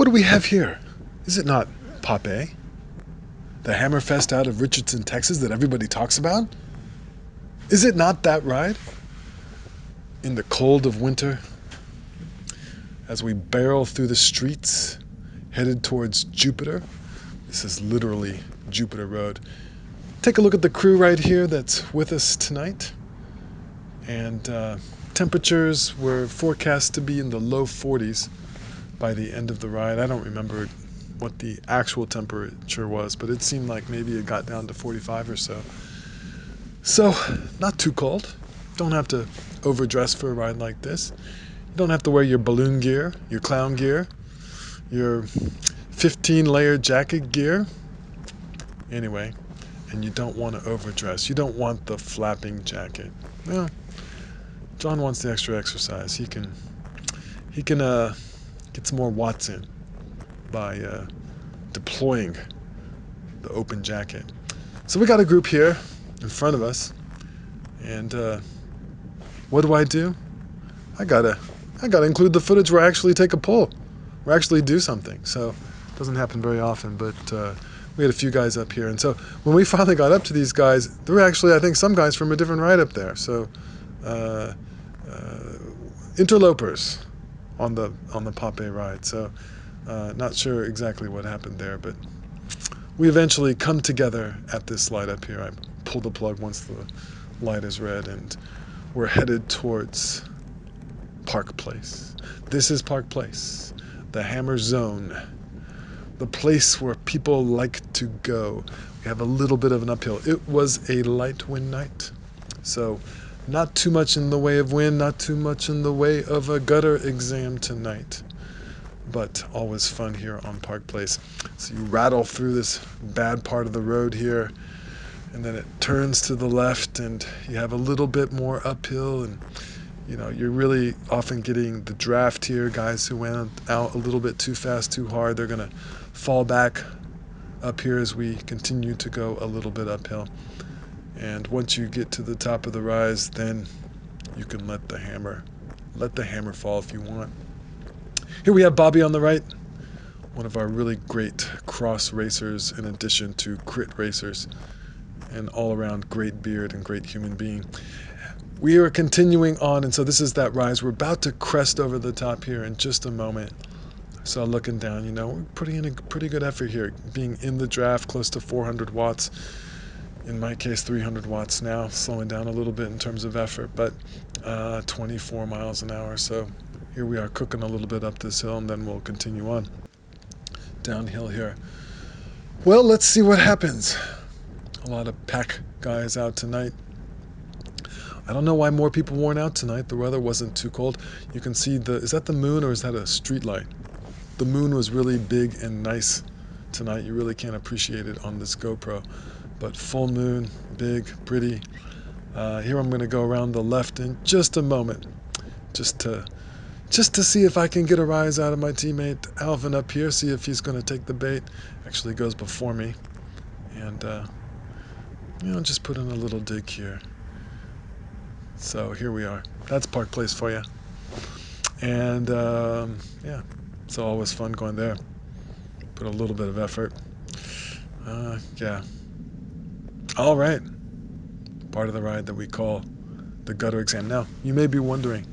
What do we have here? Is it not Popeye? The Hammerfest out of Richardson, Texas that everybody talks about? Is it not that ride? In the cold of winter, as we barrel through the streets, headed towards Jupiter. This is literally Jupiter Road. Take a look at the crew right here that's with us tonight. And temperatures were forecast to be in the low 40s by the end of the ride. I don't remember what the actual temperature was, but it seemed like maybe it got down to 45 or so. So, not too cold. Don't have to overdress for a ride like this. You don't have to wear your balloon gear, your clown gear, your 15-layer jacket gear. Anyway, and you don't want to overdress. You don't want the flapping jacket. Well, John wants the extra exercise. He can get some more watts in by deploying the open jacket. So we got a group here in front of us, and what do? I gotta include the footage where I actually take a pull, where I actually do something. So it doesn't happen very often, but we had a few guys up here, and so when we finally got up to these guys, there were actually, I think, some guys from a different ride up there. So interlopers on the Popeye ride. So not sure exactly what happened there, but we eventually come together at this light up here. I pull the plug once the light is red, and we're headed towards Park Place. This is Park Place, the Hammer Zone, the place where people like to go. We have a little bit of an uphill. It was a light wind night, so not too much in the way of wind, not too much in the way of a gutter exam tonight, but always fun here on Park Place. So you rattle through this bad part of the road here, and then it turns to the left, and you have a little bit more uphill, and you know, you're really often getting the draft here. Guys who went out a little bit too fast, too hard, they're going to fall back up here as we continue to go a little bit uphill. And once you get to the top of the rise, then you can let the hammer fall if you want. Here we have Bobby on the right, one of our really great cross racers in addition to crit racers, and all around great beard and great human being. We are continuing on, and so this is that rise. We're about to crest over the top here in just a moment. So looking down, you know, we're putting in a pretty good effort here, being in the draft, close to 400 watts. In my case, 300 watts now, slowing down a little bit in terms of effort, but 24 miles an hour. So here we are cooking a little bit up this hill, and then we'll continue on downhill here. Well, let's see what happens. A lot of pack guys out tonight. I don't know why more people weren't out tonight. The weather wasn't too cold. You can see is that the moon or is that a street light? The moon was really big and nice tonight. You really can't appreciate it on this GoPro. But full moon, big, pretty. Here I'm going to go around the left in just a moment, just to see if I can get a rise out of my teammate Alvin up here, see if he's going to take the bait. Actually goes before me. And, you know, just put in a little dig here. So here we are. That's Park Place for you. And yeah, it's always fun going there. Put a little bit of effort. Yeah. All right. Part of the ride that we call the gutter exam. Now, you may be wondering,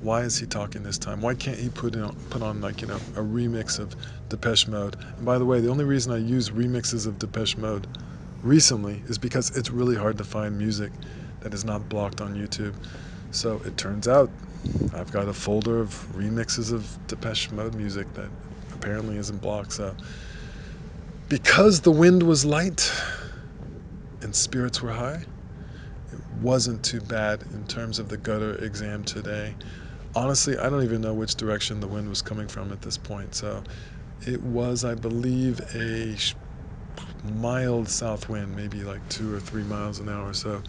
why is he talking this time? Why can't he put on like, you know, a remix of Depeche Mode? And by the way, the only reason I use remixes of Depeche Mode recently is because it's really hard to find music that is not blocked on YouTube. So it turns out I've got a folder of remixes of Depeche Mode music that apparently isn't blocked. So because the wind was light and spirits were high, it wasn't too bad in terms of the gutter exam today. Honestly, I don't even know which direction the wind was coming from at this point. So it was, I believe, a mild south wind, maybe like 2 or 3 miles an hour. So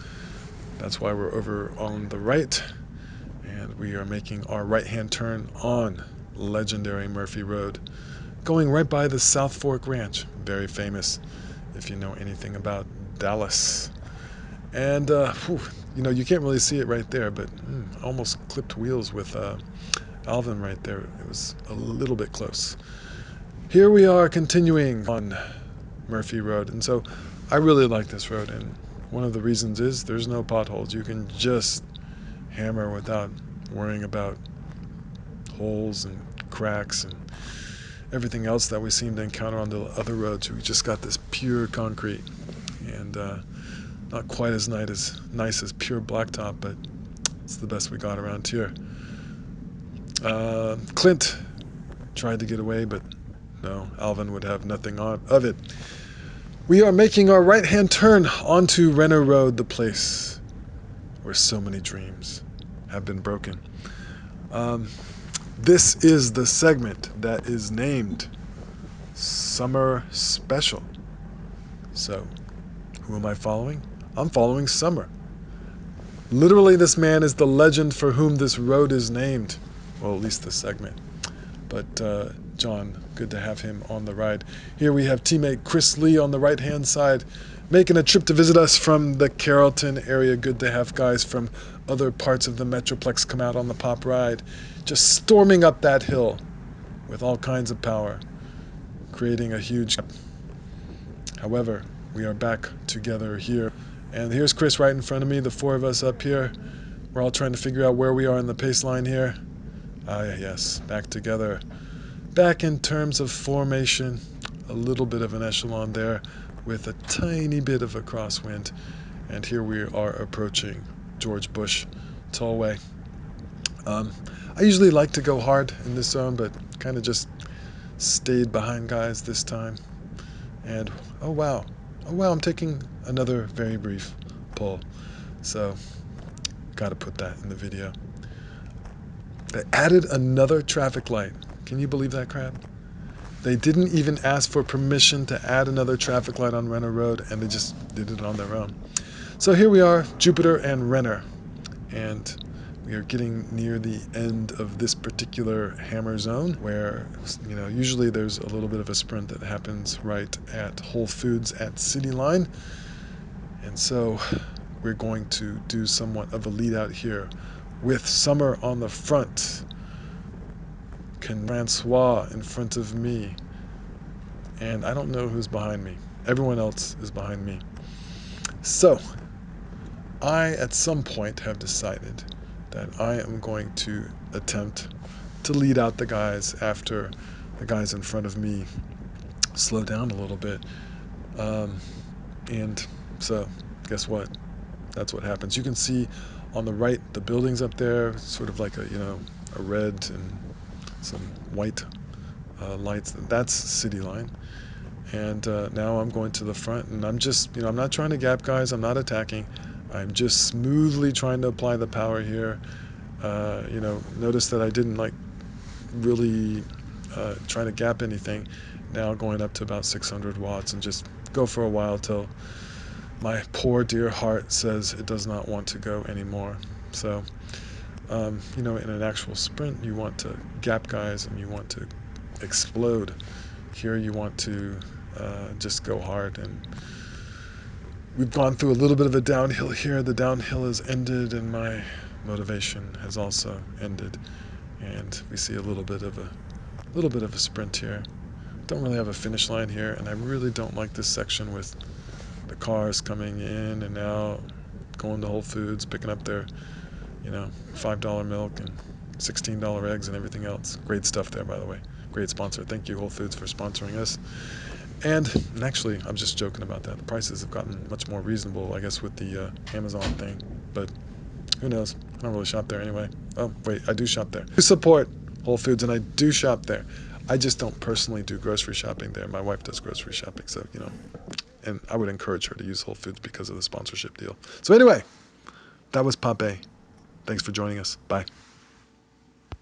that's why we're over on the right, and we are making our right-hand turn on legendary Murphy Road, going right by the South Fork Ranch, very famous if you know anything about Dallas. And you know, you can't really see it right there, but almost clipped wheels with Alvin right there. It was a little bit close. Here we are continuing on Murphy Road, and so I really like this road, and one of the reasons is there's no potholes. You can just hammer without worrying about holes and cracks and everything else that we seem to encounter on the other roads. We just got this pure concrete, and not quite as nice as pure blacktop, but it's the best we got around here. Clint tried to get away, but no, Alvin would have nothing of it. We are making our right-hand turn onto Renner Road, the place where so many dreams have been broken. This is the segment that is named Summer Special. So, who am I following? I'm following Summer. Literally, this man is the legend for whom this road is named. Well, at least this segment. But John, good to have him on the ride. Here we have teammate Chris Lee on the right-hand side, making a trip to visit us from the Carrollton area. Good to have guys from other parts of the Metroplex come out on the pop ride. Just storming up that hill with all kinds of power, creating a huge gap. However, we are back together here. And here's Chris right in front of me, the four of us up here. We're all trying to figure out where we are in the pace line here. Ah, yes, back together. Back in terms of formation, a little bit of an echelon there with a tiny bit of a crosswind. And here we are approaching George Bush Tollway. I usually like to go hard in this zone, but kind of just stayed behind guys this time. And oh wow, I'm taking another very brief pull. So, gotta put that in the video. They added another traffic light. Can you believe that crap? They didn't even ask for permission to add another traffic light on Renner Road, and they just did it on their own. So here we are, Jupiter and Renner, and we are getting near the end of this particular hammer zone where, usually there's a little bit of a sprint that happens right at Whole Foods at City Line. And so we're going to do somewhat of a lead out here with Summer on the front, Francois in front of me, and I don't know who's behind me. Everyone else is behind me. So I, at some point, have decided that I am going to attempt to lead out the guys after the guys in front of me slow down a little bit. And so, guess what? That's what happens. You can see on the right the buildings up there, sort of like a red and some white lights. That's City Line. And now I'm going to the front, and I'm just, I'm not trying to gap guys. I'm not attacking. I'm just smoothly trying to apply the power here. Notice that I didn't really try to gap anything. Now going up to about 600 watts and just go for a while till my poor dear heart says it does not want to go anymore. So, in an actual sprint, you want to gap guys and you want to explode. Here you want to just go hard, and we've gone through a little bit of a downhill here. The downhill has ended and my motivation has also ended, and we see a little bit of a sprint here. Don't really have a finish line here, and I really don't like this section with the cars coming in and out, going to Whole Foods, picking up their $5 milk and $16 eggs and everything else. Great stuff there, by the way. Great sponsor. Thank you, Whole Foods, for sponsoring us. And actually, I'm just joking about that. The prices have gotten much more reasonable, I guess, with the Amazon thing. But who knows? I don't really shop there anyway. Oh, wait, I do shop there. I do support Whole Foods, and I do shop there. I just don't personally do grocery shopping there. My wife does grocery shopping, so, and I would encourage her to use Whole Foods because of the sponsorship deal. So anyway, that was Pop A. Thanks for joining us. Bye.